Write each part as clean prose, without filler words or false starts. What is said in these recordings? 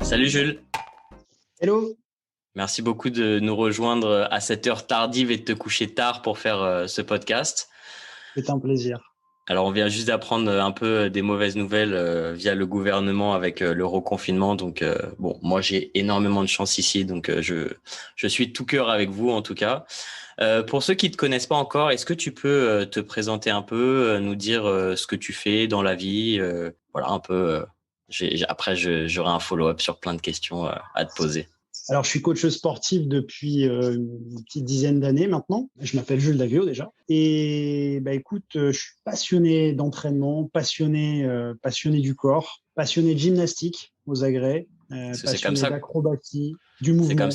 Salut Jules, Hello, merci beaucoup de nous rejoindre à cette heure tardive et de te coucher tard pour faire ce podcast. c'est un plaisir. Alors on vient juste d'apprendre un peu des mauvaises nouvelles via le gouvernement avec le reconfinement. Donc bon, moi j'ai énormément de chance ici, donc je suis de tout cœur avec vous en tout cas. Pour ceux qui te connaissent pas encore, est-ce que tu peux te présenter un peu, nous dire ce que tu fais dans la vie, voilà un peu. Après j'aurai un follow-up sur plein de questions à te poser. Alors, je suis coach sportif depuis une petite dizaine d'années maintenant. Je m'appelle Jules Davio déjà. Et bah, écoute, je suis passionné d'entraînement, passionné du corps, passionné de gymnastique aux agrès, Parce que passionné d'acrobatie, du mouvement.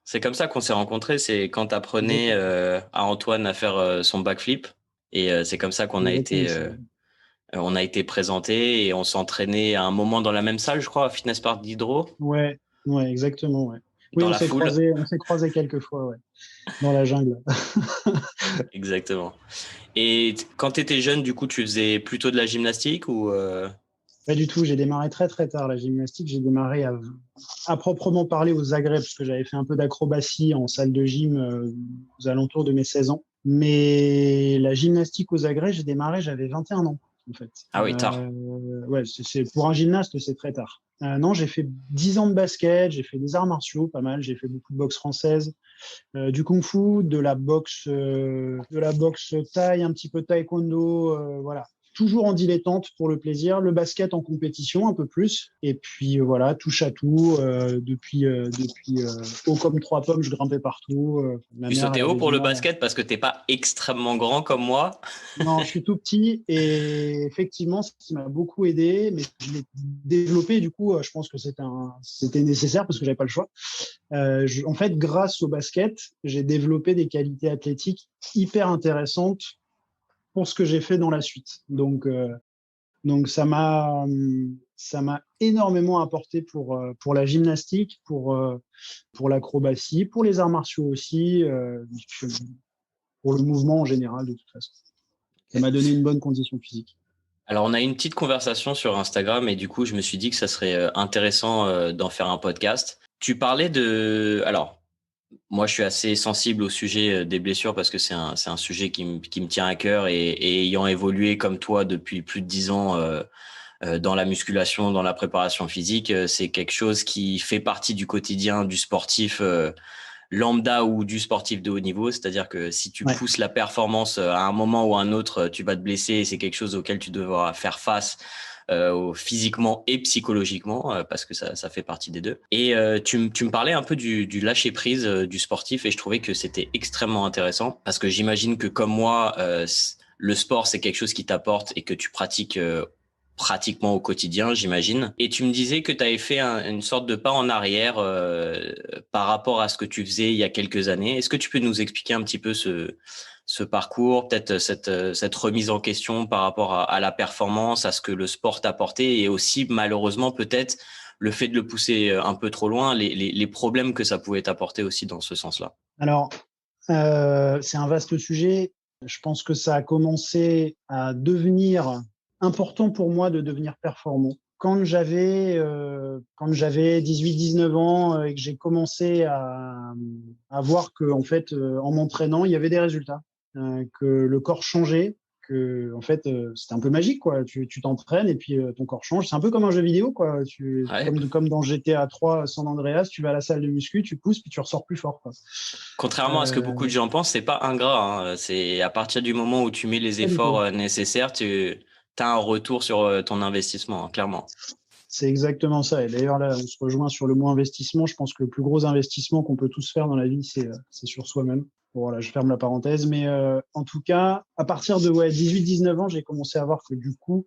c'est comme ça qu'on s'est rencontrés. C'est quand tu apprenais Exactement. à Antoine à faire son backflip. Et c'est comme ça C'est exactement ça. on a été présentés et on s'entraînait à un moment dans la même salle, je crois, à Fitness Park d'Hydro, Ouais, ouais, exactement, ouais. Oui, dans la foule. on s'est croisés quelques fois, ouais, dans la jungle. Exactement. Et quand tu étais jeune, du coup, tu faisais plutôt de la gymnastique ou Pas du tout, j'ai démarré très très tard la gymnastique. J'ai démarré à proprement parler aux agrès, parce que j'avais fait un peu d'acrobatie en salle de gym aux alentours de mes 16 ans. Mais la gymnastique aux agrès, j'ai démarré, j'avais 21 ans, en fait. Ah oui, tard. Ouais, pour un gymnaste, c'est très tard. Non, j'ai fait 10 ans de basket, j'ai fait des arts martiaux, pas mal. J'ai fait beaucoup de boxe française, du kung-fu, de la boxe thaï, un petit peu taekwondo, voilà. Toujours en dilettante pour le plaisir, le basket en compétition un peu plus, et puis voilà, touche à tout. Depuis haut comme trois pommes, je grimpais partout. Ma Tu mère, sautais elle haut avait du pour le mal. basket parce que t'es pas extrêmement grand comme moi. Non, je suis tout petit et effectivement, ce qui m'a beaucoup aidé, mais je l'ai développé du coup, je pense que c'était nécessaire parce que j'avais pas le choix. En fait, grâce au basket, j'ai développé des qualités athlétiques hyper intéressantes pour ce que j'ai fait dans la suite. Donc ça m'a énormément apporté pour la gymnastique, pour l'acrobatie, pour les arts martiaux aussi, pour le mouvement en général de toute façon. Ça m'a donné une bonne condition physique. Alors, on a eu une petite conversation sur Instagram et du coup, je me suis dit que ça serait intéressant d'en faire un podcast. Tu parlais de... Alors, moi, je suis assez sensible au sujet des blessures parce que c'est un sujet qui me tient à cœur et ayant évolué comme toi depuis plus de 10 ans dans la musculation, dans la préparation physique, c'est quelque chose qui fait partie du quotidien du sportif lambda ou du sportif de haut niveau. C'est-à-dire que si tu Ouais. pousses la performance à un moment ou à un autre, tu vas te blesser et c'est quelque chose auquel tu devras faire face physiquement et psychologiquement parce que ça fait partie des deux. Et tu me parlais un peu du lâcher prise du sportif et je trouvais que c'était extrêmement intéressant parce que j'imagine que comme moi, le sport c'est quelque chose qui t'apporte et que tu pratiques pratiquement au quotidien, j'imagine. Et tu me disais que tu avais fait une sorte de pas en arrière par rapport à ce que tu faisais il y a quelques années. Est-ce que tu peux nous expliquer un petit peu ce parcours, peut-être cette remise en question par rapport à la performance, à ce que le sport t'a apporté et aussi malheureusement peut-être le fait de le pousser un peu trop loin, les problèmes que ça pouvait t'apporter aussi dans ce sens-là. Alors, c'est un vaste sujet. Je pense que ça a commencé à devenir important pour moi de devenir performant. Quand j'avais 18-19 ans et que j'ai commencé à voir que en fait en m'entraînant, il y avait des résultats, que le corps changeait, que en fait c'était un peu magique quoi. Tu t'entraînes et puis ton corps change. C'est un peu comme un jeu vidéo quoi. Ouais. Comme dans GTA 3 San Andreas, tu vas à la salle de muscu, tu pousses puis tu ressors plus fort quoi. Contrairement à ce que beaucoup de Euh, gens pensent, c'est pas ingrat, hein. C'est à partir du moment où tu mets les Pas du efforts tout. nécessaires, tu as un retour sur ton investissement, hein, clairement. C'est exactement ça. Et d'ailleurs, là, on se rejoint sur le mot investissement. Je pense que le plus gros investissement qu'on peut tous faire dans la vie, c'est sur soi-même. Bon, voilà, je ferme la parenthèse. Mais en tout cas, à partir de 18-19 ans, j'ai commencé à voir que du coup,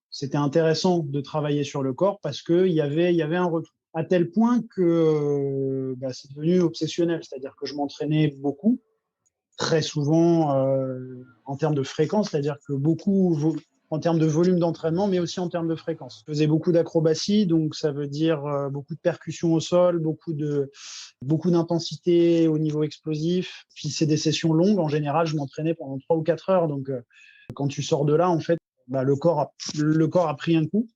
c'était intéressant de travailler sur le corps parce qu'il y avait un retour. À tel point que c'est devenu obsessionnel. C'est-à-dire que je m'entraînais beaucoup, très souvent en termes de fréquence. C'est-à-dire que beaucoup en termes de volume d'entraînement, mais aussi en termes de fréquence. Je faisais beaucoup d'acrobatie, donc ça veut dire beaucoup de percussions au sol, beaucoup d'intensité au niveau explosif. Puis c'est des sessions longues. En général, je m'entraînais pendant 3 ou 4 heures. Donc quand tu sors de là, en fait, le corps a pris un coup.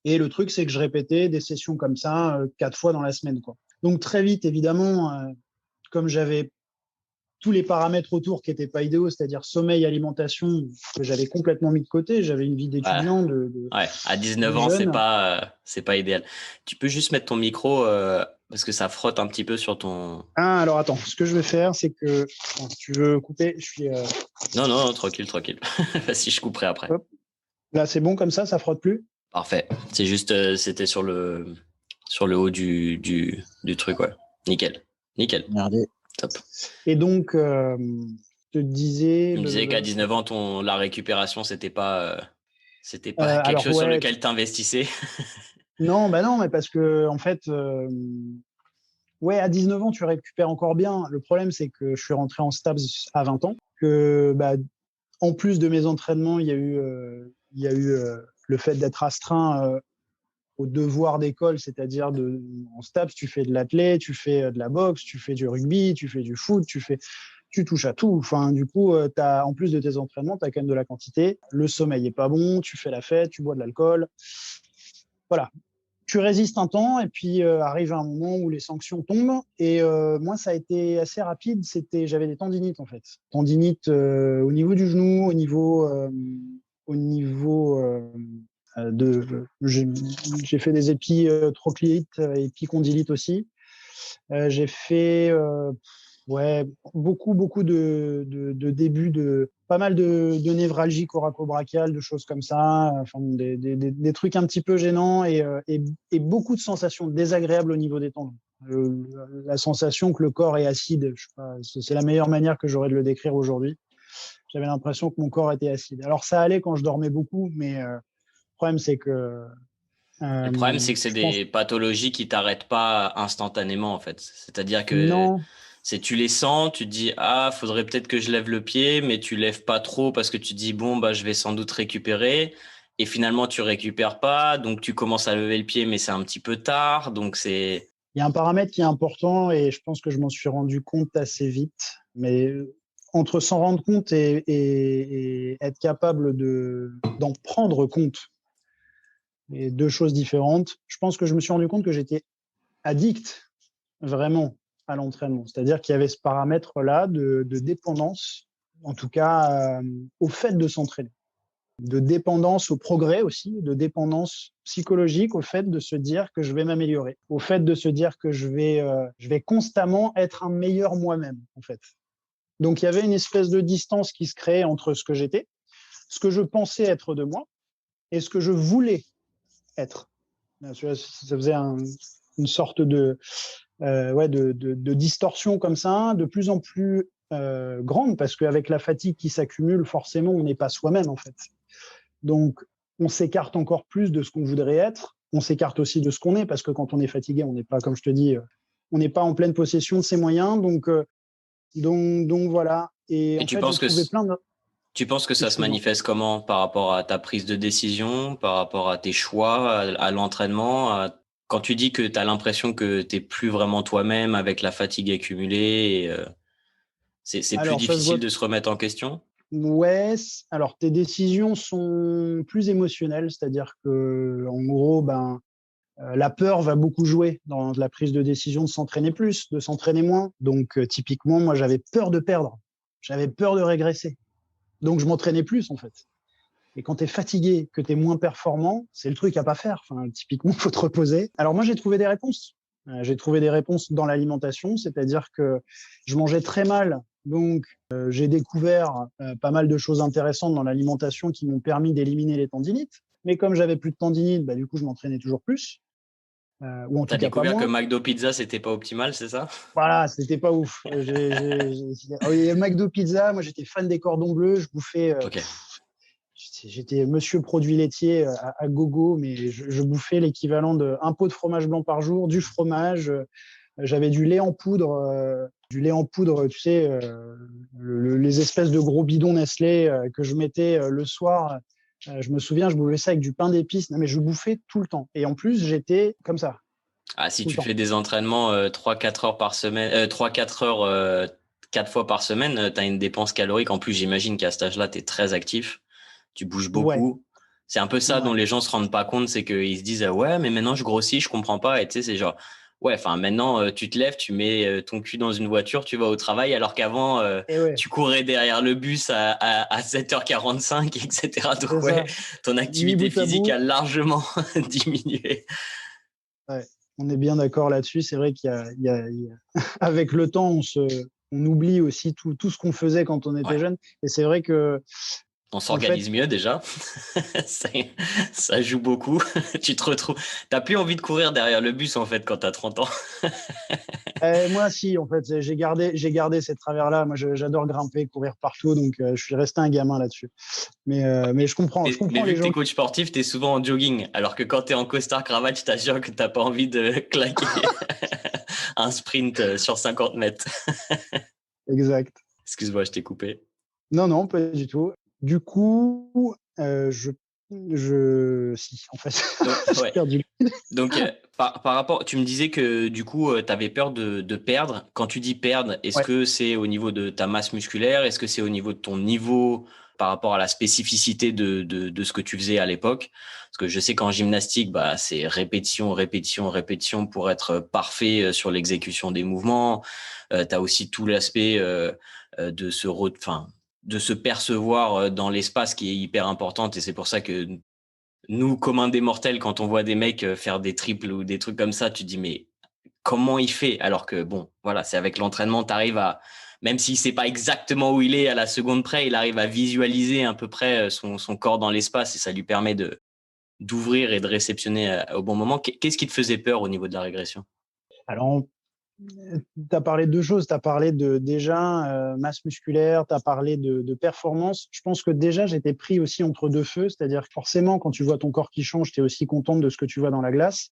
Et le truc, c'est que je répétais des sessions comme ça 4 fois dans la semaine, quoi. Donc très vite, évidemment, comme j'avais tous les paramètres autour qui n'étaient pas idéaux, c'est-à-dire sommeil, alimentation, que j'avais complètement mis de côté. J'avais une vie Ouais. d'étudiant, Ouais, à 19 de ans, jeune. c'est pas idéal. Tu peux juste mettre ton micro parce que ça frotte un petit peu sur ton. Ah, alors attends, ce que je vais faire, c'est que, si tu veux couper, je suis. Non, non, non, tranquille, tranquille. Si je couperai après. Hop. Là, c'est bon comme ça frotte plus. Parfait. C'est juste, c'était sur le haut du truc, ouais. Nickel. Nickel. Regardez. Top. Et donc, je te disais. Tu me disais qu'à 19 ans, la récupération, c'était pas quelque alors, chose sur ouais. lequel tu investissais. Non, bah non, mais parce que, en fait, ouais, à 19 ans, tu récupères encore bien. Le problème, c'est que je suis rentré en STAPS à 20 ans. Que, bah, en plus de mes entraînements, il y a eu le fait d'être astreint aux devoirs d'école, c'est-à-dire en STAPS, tu fais de l'athlé, tu fais de la boxe, tu fais du rugby, tu fais du foot, tu touches à tout. Enfin, du coup, en plus de tes entraînements, tu as quand même de la quantité. Le sommeil est pas bon, tu fais la fête, tu bois de l'alcool. Voilà. Tu résistes un temps et puis arrive un moment où les sanctions tombent. Et moi, ça a été assez rapide. J'avais des tendinites en fait. Tendinites au niveau du genou, au niveau j'ai fait des épitrochléites, épicondylites aussi. J'ai fait ouais, beaucoup de débuts de pas mal de névralgie coraco-brachiale, de choses comme ça, enfin, des trucs un petit peu gênants et beaucoup de sensations désagréables au niveau des tendons. La sensation que le corps est acide, je sais pas, c'est la meilleure manière que j'aurais de le décrire aujourd'hui. J'avais l'impression que mon corps était acide. Alors ça allait quand je dormais beaucoup, mais le problème c'est que Le problème, c'est que c'est je pense des pathologies qui t'arrêtent pas instantanément, en fait. C'est-à-dire que non. tu les sens, tu te dis, ah, faudrait peut-être que je lève le pied, mais tu lèves pas trop parce que tu te dis, bon, bah, je vais sans doute récupérer. Et finalement, tu récupères pas, donc tu commences à lever le pied, mais c'est un petit peu tard, donc c'est. Il y a un paramètre qui est important et je pense que je m'en suis rendu compte assez vite. Mais entre s'en rendre compte et être capable d'en prendre compte, et deux choses différentes, je pense que je me suis rendu compte que j'étais addict vraiment à l'entraînement. C'est-à-dire qu'il y avait ce paramètre-là de dépendance, en tout cas au fait de s'entraîner. De dépendance au progrès aussi, de dépendance psychologique au fait de se dire que je vais m'améliorer, au fait de se dire que je vais constamment être un meilleur moi-même, en fait. Donc, il y avait une espèce de distance qui se créait entre ce que j'étais, ce que je pensais être de moi et ce que je voulais être. Ça faisait une sorte de distorsion comme ça, de plus en plus grande, parce qu'avec la fatigue qui s'accumule, forcément, on n'est pas soi-même, en fait. Donc, on s'écarte encore plus de ce qu'on voudrait être. On s'écarte aussi de ce qu'on est, parce que quand on est fatigué, on n'est pas, comme je te dis, on n'est pas en pleine possession de ses moyens. Donc voilà. Et Et en fait, j'ai trouvé plein de. tu penses que ça se Excuse-moi. manifeste comment par rapport à ta prise de décision, par rapport à tes choix, à l'entraînement, quand tu dis que tu as l'impression que t'es plus vraiment toi-même avec la fatigue accumulée, et, c'est plus Alors, ça se voit. difficile de se remettre en question? Ouais. Alors, tes décisions sont plus émotionnelles, c'est-à-dire que, en gros, la peur va beaucoup jouer dans la prise de décision de s'entraîner plus, de s'entraîner moins. Donc, typiquement, moi, j'avais peur de perdre. J'avais peur de régresser. Donc, je m'entraînais plus, en fait. Et quand tu es fatigué, que tu es moins performant, c'est le truc à pas faire. Enfin, typiquement, il faut te reposer. Alors, moi, j'ai trouvé des réponses. J'ai trouvé des réponses dans l'alimentation, c'est-à-dire que je mangeais très mal. Donc, j'ai découvert pas mal de choses intéressantes dans l'alimentation qui m'ont permis d'éliminer les tendinites. Mais comme j'avais plus de tendinites, du coup, je m'entraînais toujours plus. Ou en T'as tout cas pas découvert que moins. McDo Pizza, c'était pas optimal, c'est ça? Voilà, c'était pas ouf. Ah oui, McDo Pizza, moi j'étais fan des cordons bleus, je bouffais, Ok. j'étais monsieur produit laitier à gogo, mais je bouffais l'équivalent d'un pot de fromage blanc par jour, du fromage, j'avais du lait en poudre, tu sais, les espèces de gros bidons Nestlé que je mettais le soir. Je me souviens, je bouffais ça avec du pain d'épices. Non, mais je bouffais tout le temps. Et en plus, j'étais comme ça, Ah, si tout le tu temps. fais des entraînements 3-4 heures par semaine, 3-4 heures 4 fois par semaine, tu as une dépense calorique. En plus, j'imagine qu'à cet âge-là, tu es très actif, tu bouges Ouais, beaucoup. C'est un peu ça dont ouais. les gens se rendent pas compte, c'est qu'ils se disent ouais, mais maintenant je grossis, je comprends pas. Et tu sais, c'est genre ouais, enfin maintenant tu te lèves, tu mets ton cul dans une voiture, tu vas au travail, alors qu'avant Et ouais, tu courais derrière le bus à 7h45, etc. c'est Donc ouais, ça. ton Mis activité bout à physique bout, a largement diminué. ouais, on est bien d'accord là-dessus. C'est vrai avec le temps, on oublie aussi tout ce qu'on faisait quand on était Ouais. jeune. Et c'est vrai que, On en fait, s'organise mieux déjà. ça, ça joue beaucoup. Tu te retrouves. T'as plus envie de courir derrière le bus en fait quand t'as 30 ans. moi, si, en fait, j'ai gardé ces travers-là. Moi, j'adore grimper, courir partout, donc je suis resté un gamin là-dessus. Mais je Mais comprends vu les que t'es gens. coach sportif, t'es souvent en jogging. Alors que quand t'es en costard cravate, je t'assure que t'as pas envie de claquer un sprint sur 50 mètres. Exact. Excuse-moi, je t'ai coupé. Non, non, pas du tout. Du coup, si, en fait, Donc, j'ai ouais. perdu. Donc, par rapport, tu me disais que du coup, tu avais peur de perdre. Quand tu dis perdre, est-ce Ouais. que c'est au niveau de ta masse musculaire? Est-ce que c'est au niveau de ton niveau par rapport à la spécificité de ce que tu faisais à l'époque? Parce que je sais qu'en gymnastique, bah, c'est répétition, répétition, répétition pour être parfait sur l'exécution des mouvements. Tu as aussi tout l'aspect enfin, de se percevoir dans l'espace qui est hyper importante. Et c'est pour ça que nous, communs des mortels, quand on voit des mecs faire des triples ou des trucs comme ça, tu te dis, mais comment il fait? Alors que, bon, voilà, c'est avec l'entraînement, tu arrives à, même s'il sait pas exactement où il est à la seconde près, il arrive à visualiser à peu près son corps dans l'espace et ça lui permet d'ouvrir et de réceptionner au bon moment. Qu'est-ce qui te faisait peur au niveau de la régression? Alors, tu as parlé de deux choses. Tu as parlé de déjà masse musculaire, tu as parlé de performance. Je pense que déjà, j'étais pris aussi entre deux feux. C'est-à-dire que forcément, quand tu vois ton corps qui change, tu es aussi contente de ce que tu vois dans la glace.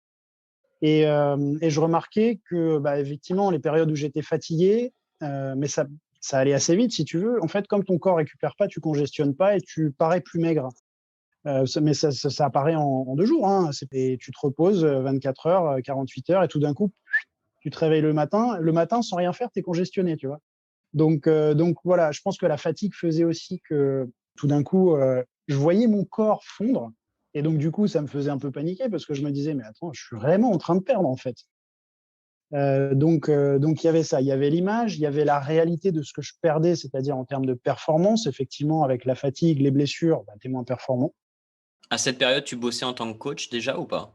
Et je remarquais que, bah, effectivement, les périodes où j'étais fatigué, mais ça allait assez vite, si tu veux. En fait, comme ton corps récupère pas, tu congestionnes pas et tu parais plus maigre. Mais ça apparaît en 2 jours. Hein. Et tu te reposes 24 heures, 48 heures, et tout d'un coup, tu te réveilles le matin sans rien faire, tu es congestionné, tu vois. Donc voilà, je pense que la fatigue faisait aussi que tout d'un coup, je voyais mon corps fondre. Et donc, du coup, ça me faisait un peu paniquer parce que je me disais, mais attends, je suis vraiment en train de perdre, en fait. Donc, il y avait ça. Il y avait l'image, il y avait la réalité de ce que je perdais, c'est-à-dire en termes de performance. Effectivement, avec la fatigue, les blessures, bah, tu es moins performant. À cette période, tu bossais en tant que coach déjà ou pas?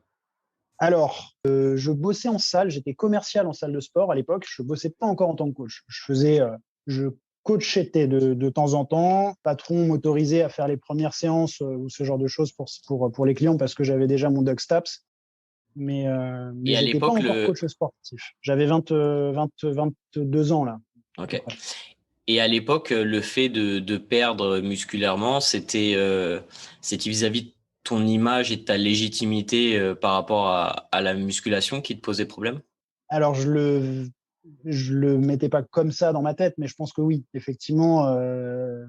Alors, je bossais en salle, j'étais commercial en salle de sport à l'époque. Je bossais pas encore en tant que coach. Je coachais de temps en temps. Patron m'autorisait à faire les premières séances ou ce genre de choses pour les clients parce que j'avais déjà mon Doc Staps. Mais Et à j'étais pas l'époque, encore coach sportif. J'avais 22 ans là, à peu ok. près. Et à l'époque, le fait de perdre musculairement, c'était vis-à-vis de ton image et de ta légitimité par rapport à la musculation qui te posait problème? Alors je le mettais pas comme ça dans ma tête, mais je pense que oui, effectivement, je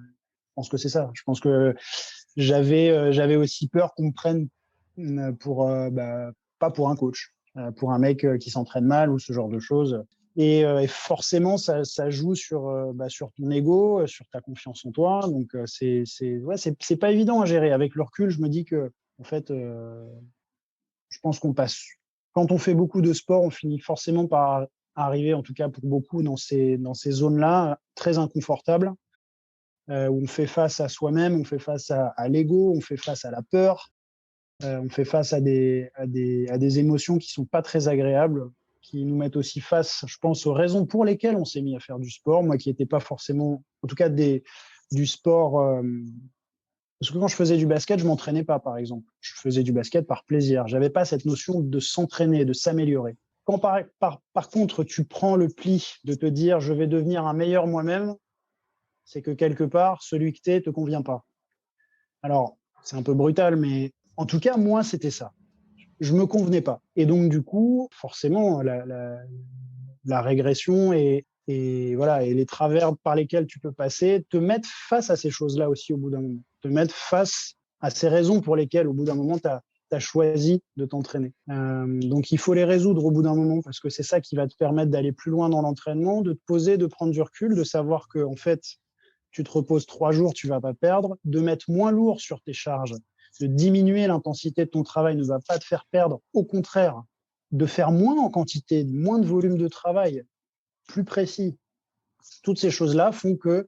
pense que c'est ça. Je pense que j'avais aussi peur qu'on me prenne pour bah, pas pour un coach, pour un mec qui s'entraîne mal ou ce genre de choses. Et forcément, ça joue sur ton ego, sur ta confiance en toi. Donc ouais, c'est pas évident à gérer. Avec le recul, je me dis que en fait, je pense qu'on passe. Quand on fait beaucoup de sport, on finit forcément par arriver, en tout cas pour beaucoup, dans ces zones-là très inconfortables où on fait face à soi-même, on fait face à l'ego, on fait face à la peur, on fait face à des émotions qui sont pas très agréables, qui nous mettent aussi face, je pense, aux raisons pour lesquelles on s'est mis à faire du sport. Moi qui n'étais pas forcément, en tout cas du sport, parce que quand je faisais du basket, je m'entraînais pas, par exemple. Je faisais du basket par plaisir. J'avais pas cette notion de s'entraîner, de s'améliorer. Quand par contre, tu prends le pli de te dire, je vais devenir un meilleur moi-même, c'est que quelque part, celui que tu es te convient pas. Alors, c'est un peu brutal, mais en tout cas, moi, c'était ça. Je me convenais pas. Et donc, du coup, forcément, la régression et voilà, et les travers par lesquels tu peux passer te mettent face à ces choses-là aussi au bout d'un moment. Te mettre face à ces raisons pour lesquelles, au bout d'un moment, tu as choisi de t'entraîner. Donc, il faut les résoudre au bout d'un moment parce que c'est ça qui va te permettre d'aller plus loin dans l'entraînement, de te poser, de prendre du recul, de savoir que, en fait, tu te reposes 3 jours, tu vas pas perdre, de mettre moins lourd sur tes charges, de diminuer l'intensité de ton travail ne va pas te faire perdre. Au contraire, de faire moins en quantité, moins de volume de travail, plus précis. Toutes ces choses-là font que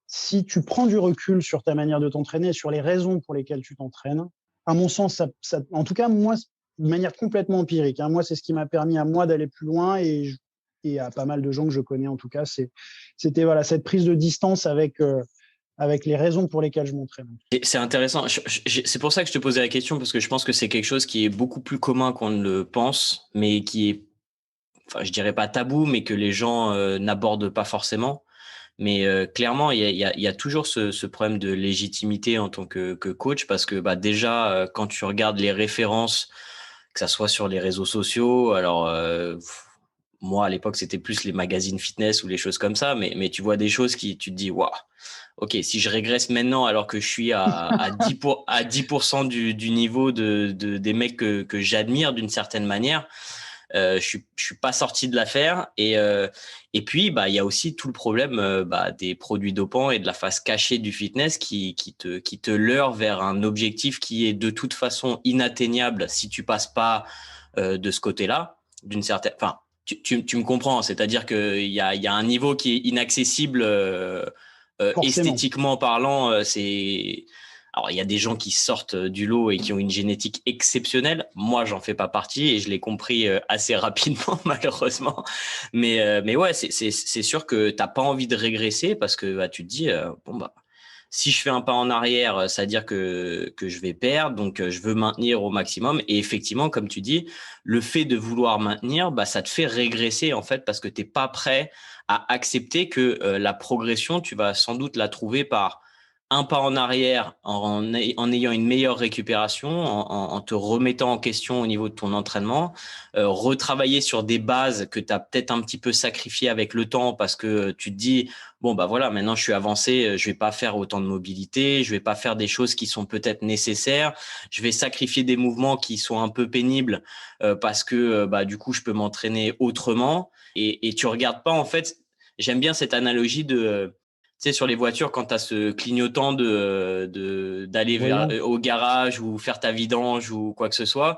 si tu prends du recul sur ta manière de t'entraîner, sur les raisons pour lesquelles tu t'entraînes, à mon sens, en tout cas, moi, de manière complètement empirique, hein, moi, c'est ce qui m'a permis à moi d'aller plus loin et à pas mal de gens que je connais, en tout cas, c'était voilà, cette prise de distance avec les raisons pour lesquelles je m'entraîne. C'est intéressant. C'est pour ça que je te posais la question, parce que je pense que c'est quelque chose qui est beaucoup plus commun qu'on ne le pense, mais qui est, enfin, je dirais pas tabou, mais que les gens n'abordent pas forcément. Mais clairement, il y a toujours ce problème de légitimité en tant que coach, parce que bah, déjà, quand tu regardes les références, que ça soit sur les réseaux sociaux, alors moi à l'époque c'était plus les magazines fitness ou les choses comme ça, mais tu vois des choses qui tu te dis waouh, ok, si je régresse maintenant alors que je suis à 10% du niveau des mecs que j'admire d'une certaine manière, je suis pas sorti de l'affaire. Et puis bah il y a aussi tout le problème bah, des produits dopants et de la face cachée du fitness qui te leurre vers un objectif qui est de toute façon inatteignable si tu passes pas de ce côté-là, d'une certaine, enfin tu me comprends, c'est-à-dire qu'il y a un niveau qui est inaccessible Forcément. esthétiquement parlant. Alors il y a des gens qui sortent du lot et qui ont une génétique exceptionnelle. Moi, j'en fais pas partie et je l'ai compris assez rapidement malheureusement. Mais ouais, c'est sûr que t'as pas envie de régresser parce que bah, tu te dis bon bah si je fais un pas en arrière, ça veut dire que je vais perdre, donc je veux maintenir au maximum. Et effectivement, comme tu dis, le fait de vouloir maintenir, bah, ça te fait régresser en fait parce que t'es pas prêt à accepter que la progression, tu vas sans doute la trouver par un pas en arrière en ayant une meilleure récupération, en te remettant en question au niveau de ton entraînement, retravailler sur des bases que tu as peut-être un petit peu sacrifiées avec le temps parce que tu te dis, bon, bah voilà, maintenant je suis avancé, je vais pas faire autant de mobilité, je vais pas faire des choses qui sont peut-être nécessaires, je vais sacrifier des mouvements qui sont un peu pénibles parce que bah, du coup, je peux m'entraîner autrement et tu regardes pas, en fait, j'aime bien cette analogie de tu sais, sur les voitures, quand tu as ce clignotant d'aller vers Voyons. au garage ou faire ta vidange ou quoi que ce soit,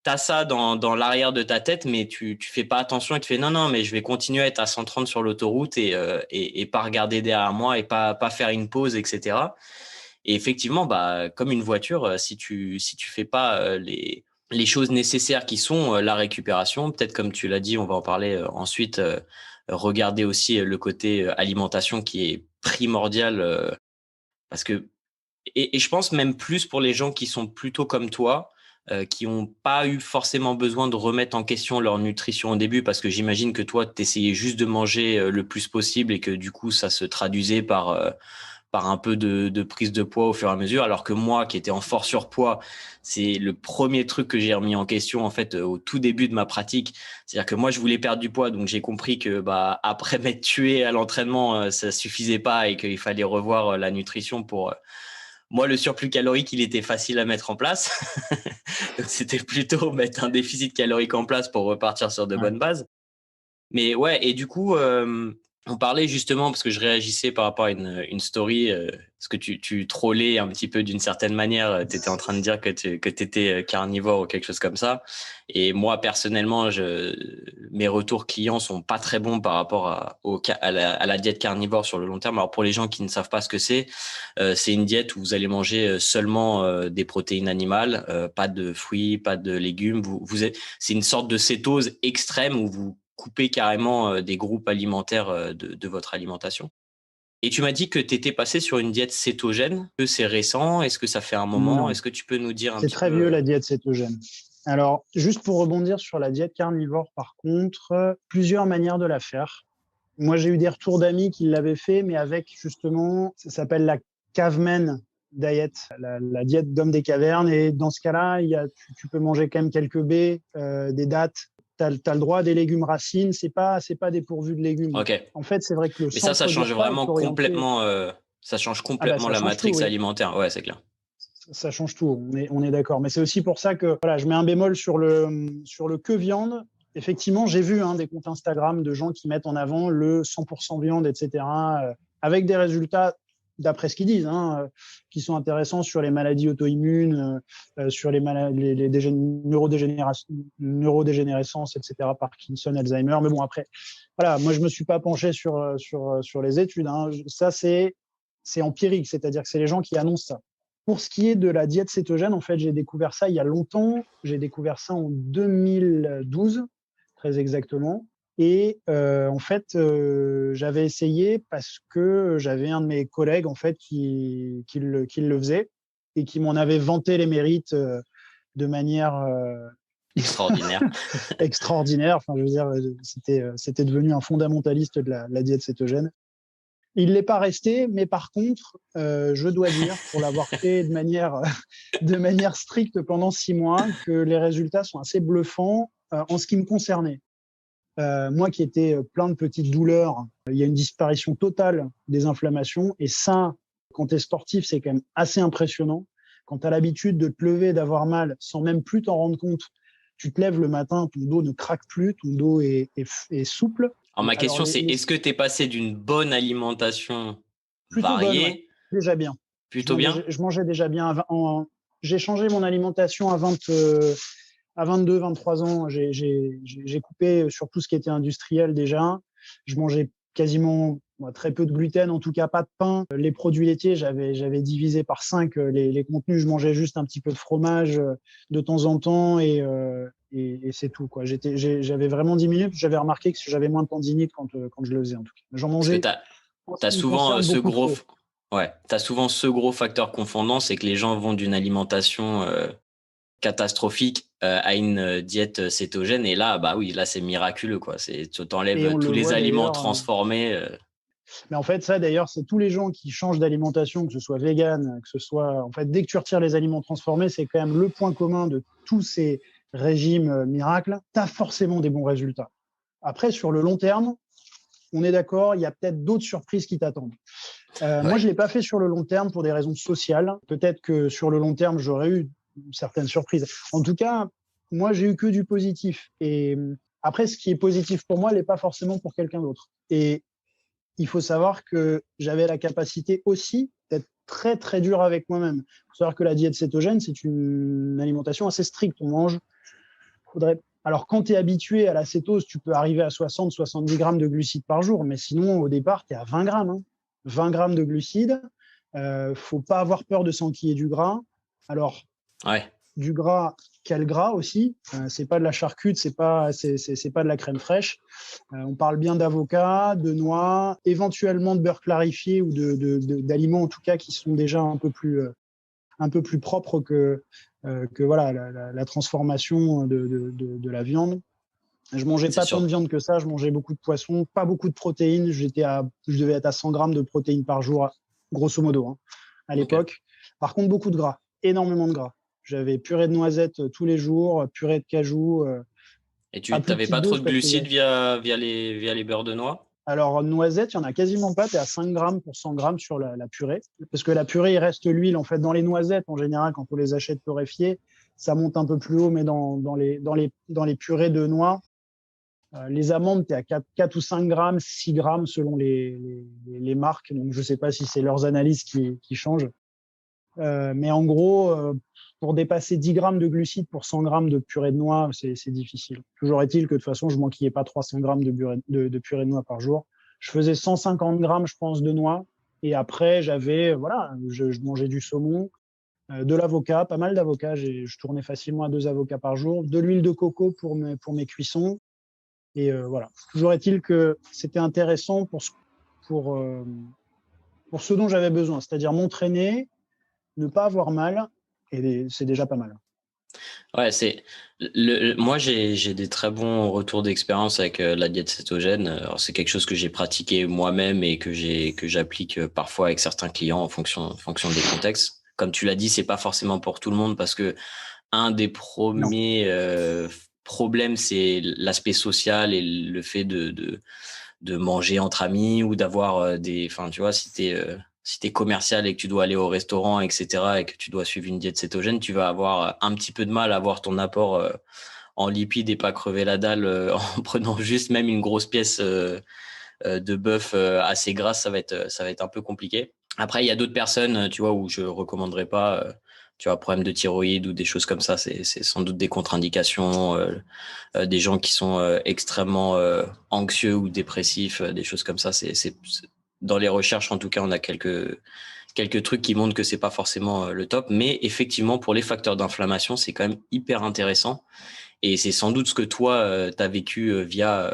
tu as ça dans l'arrière de ta tête, mais tu fais pas attention et tu fais non, non, mais je vais continuer à être à 130 sur l'autoroute et pas regarder derrière moi et pas faire une pause, etc. Et effectivement, bah, comme une voiture, si tu fais pas les choses nécessaires qui sont la récupération, peut-être comme tu l'as dit, on va en parler ensuite, regarder aussi le côté alimentation qui est primordial parce que et je pense même plus pour les gens qui sont plutôt comme toi, qui ont pas eu forcément besoin de remettre en question leur nutrition au début, parce que j'imagine que toi, tu essayais juste de manger le plus possible et que du coup, ça se traduisait par un peu de prise de poids au fur et à mesure, alors que moi, qui étais en fort surpoids, c'est le premier truc que j'ai remis en question en fait au tout début de ma pratique. C'est-à-dire que moi, je voulais perdre du poids, donc j'ai compris que bah après m'être tué à l'entraînement, ça suffisait pas et qu'il fallait revoir la nutrition pour moi, le surplus calorique, il était facile à mettre en place. Donc, c'était plutôt mettre un déficit calorique en place pour repartir sur de Ouais. bonnes bases. Mais ouais, et du coup, on parlait justement, parce que je réagissais par rapport à une story, parce que tu trollais un petit peu d'une certaine manière. Tu étais en train de dire que t'étais carnivore ou quelque chose comme ça. Et moi, personnellement, mes retours clients sont pas très bons par rapport à la diète carnivore sur le long terme. Alors, pour les gens qui ne savent pas ce que c'est une diète où vous allez manger seulement des protéines animales, pas de fruits, pas de légumes. C'est une sorte de cétose extrême où vous coupez carrément des groupes alimentaires de votre alimentation. Et tu m'as dit que tu étais passé sur une diète cétogène. Est-ce que c'est récent? Est-ce que ça fait un moment? Non, Est-ce que tu peux nous dire un c'est petit très peu vieux la diète cétogène. Alors, juste pour rebondir sur la diète carnivore, par contre, plusieurs manières de la faire. Moi, j'ai eu des retours d'amis qui l'avaient fait, mais avec justement, ça s'appelle la caveman diet, la diète d'homme des cavernes. Et dans ce cas-là, tu peux manger quand même quelques baies, des dattes. Tu as le droit à des légumes racines. C'est pas dépourvu de légumes. Ok. En fait, c'est vrai que le Mais ça centre du change repas est vraiment orienté. complètement. Ça change Ah bah complètement ça la change tout, matrix oui. alimentaire. Ouais, c'est clair. Ça change tout, on est d'accord. Mais c'est aussi pour ça que voilà, je mets un bémol sur le que viande. Effectivement, j'ai vu des comptes Instagram de gens qui mettent en avant le 100% viande, etc., avec des résultats, d'après ce qu'ils disent, qui sont intéressants sur les maladies auto-immunes, sur les neurodégénérescence, etc., Parkinson, Alzheimer. Mais bon, après, voilà, moi, je ne me suis pas penché sur les études. Ça, c'est empirique, c'est-à-dire que c'est les gens qui annoncent ça. Pour ce qui est de la diète cétogène, en fait, j'ai découvert ça il y a longtemps. J'ai découvert ça en 2012, très exactement. Et en fait, j'avais essayé parce que j'avais un de mes collègues en fait qui le faisait et qui m'en avait vanté les mérites de manière Extraordinaire. extraordinaire. Enfin, je veux dire, c'était devenu un fondamentaliste de la diète cétogène. Il ne l'est pas resté, mais par contre, je dois dire, pour l'avoir fait de manière stricte pendant 6 mois, que les résultats sont assez bluffants en ce qui me concernait. Moi qui étais plein de petites douleurs, il y a une disparition totale des inflammations. Et ça, quand tu es sportif, c'est quand même assez impressionnant. Quand tu as l'habitude de te lever, d'avoir mal, sans même plus t'en rendre compte, tu te lèves le matin, ton dos ne craque plus, ton dos est souple. Alors, ma question, c'est est-ce que tu es passé d'une bonne alimentation Plutôt bonne, ouais. variée, Déjà bien. plutôt bien? Je mangeais déjà bien. J'ai changé mon alimentation à 22, 23 ans. J'ai coupé sur tout ce qui était industriel déjà. Je mangeais quasiment très peu de gluten, en tout cas pas de pain. Les produits laitiers, j'avais divisé par 5 les contenus. Je mangeais juste un petit peu de fromage de temps en temps et c'est tout, quoi. J'avais vraiment diminué. J'avais remarqué que j'avais moins de tendinite quand je le faisais, en tout cas. J'en Parce que mangeais. t'as souvent t'as souvent ce gros facteur confondant, c'est que les gens vont d'une alimentation catastrophique à une diète cétogène, et là, bah oui, là c'est miraculeux, quoi. Tu Et t'enlèves on tous le les voit aliments d'ailleurs. transformés. Mais en fait, ça d'ailleurs, c'est tous les gens qui changent d'alimentation, que ce soit vegan, que ce soit. En fait, dès que tu retires les aliments transformés, c'est quand même le point commun de tous ces régimes miracles. Tu as forcément des bons résultats. Après, sur le long terme, on est d'accord, il y a peut-être d'autres surprises qui t'attendent. Moi, je ne l'ai pas fait sur le long terme pour des raisons sociales. Peut-être que sur le long terme, j'aurais eu certaines surprises. En tout cas, moi, j'ai eu que du positif. Et après, ce qui est positif pour moi, n'est pas forcément pour quelqu'un d'autre. Et il faut savoir que j'avais la capacité aussi d'être très, très dur avec moi-même. Il faut savoir que la diète cétogène, c'est une alimentation assez stricte. On mange. Alors, quand tu es habitué à la cétose, tu peux arriver à 60-70 grammes de glucides par jour. Mais sinon, au départ, tu es à 20 grammes. 20 grammes de glucides. Faut pas avoir peur de s'enquiller du gras. Alors, du gras, quel gras aussi. C'est pas de la charcute, c'est pas de la crème fraîche. On parle bien d'avocat, de noix, éventuellement de beurre clarifié ou d'aliments en tout cas qui sont déjà un peu plus propres que voilà la transformation de la viande. Je mangeais pas tant de viande que ça, je mangeais beaucoup de poissons, pas beaucoup de protéines. Je devais être à 100 grammes de protéines par jour, grosso modo, à l'époque. Okay. Par contre, beaucoup de gras, énormément de gras. J'avais purée de noisettes tous les jours, purée de cajou. Et tu n'avais pas trop de glucides via les beurres de noix? Alors, noisettes, il n'y en a quasiment pas. Tu es à 5 grammes pour 100 grammes sur la purée. Parce que la purée, il reste l'huile. En fait, dans les noisettes, en général, quand on les achète torréfiées, ça monte un peu plus haut, mais dans les purées de noix, les amandes, tu es à 4 ou 5 grammes, 6 grammes selon les marques. Donc, je ne sais pas si c'est leurs analyses qui changent. Mais en gros, pour dépasser 10 grammes de glucides pour 100 grammes de purée de noix, c'est difficile. Toujours est-il que de toute façon, je ne manquillais pas 300 grammes de purée de noix par jour. Je faisais 150 grammes, je pense, de noix. Et après, je mangeais du saumon, de l'avocat, pas mal d'avocats. Je tournais facilement à 2 avocats par jour, de l'huile de coco pour mes cuissons. Et voilà. Toujours est-il que c'était intéressant pour ce dont j'avais besoin, c'est-à-dire m'entraîner, ne pas avoir mal, et c'est déjà pas mal. Ouais, moi j'ai des très bons retours d'expérience avec la diète cétogène. Alors, c'est quelque chose que j'ai pratiqué moi-même et que j'applique parfois avec certains clients en fonction des contextes. Comme tu l'as dit, c'est pas forcément pour tout le monde parce que un des premiers problèmes, c'est l'aspect social et le fait de manger entre amis ou d'avoir enfin, tu vois, si si tu es commercial et que tu dois aller au restaurant, etc., et que tu dois suivre une diète cétogène, tu vas avoir un petit peu de mal à avoir ton apport en lipides et pas crever la dalle en prenant juste même une grosse pièce de bœuf assez grasse, ça va être un peu compliqué. Après, il y a d'autres personnes, tu vois, où je recommanderais pas, tu vois, problème de thyroïde ou des choses comme ça, c'est sans doute des contre-indications, des gens qui sont extrêmement anxieux ou dépressifs, des choses comme ça. Dans les recherches, en tout cas, on a quelques trucs qui montrent que c'est pas forcément le top, mais effectivement, pour les facteurs d'inflammation, c'est quand même hyper intéressant. Et c'est sans doute ce que toi, tu as vécu via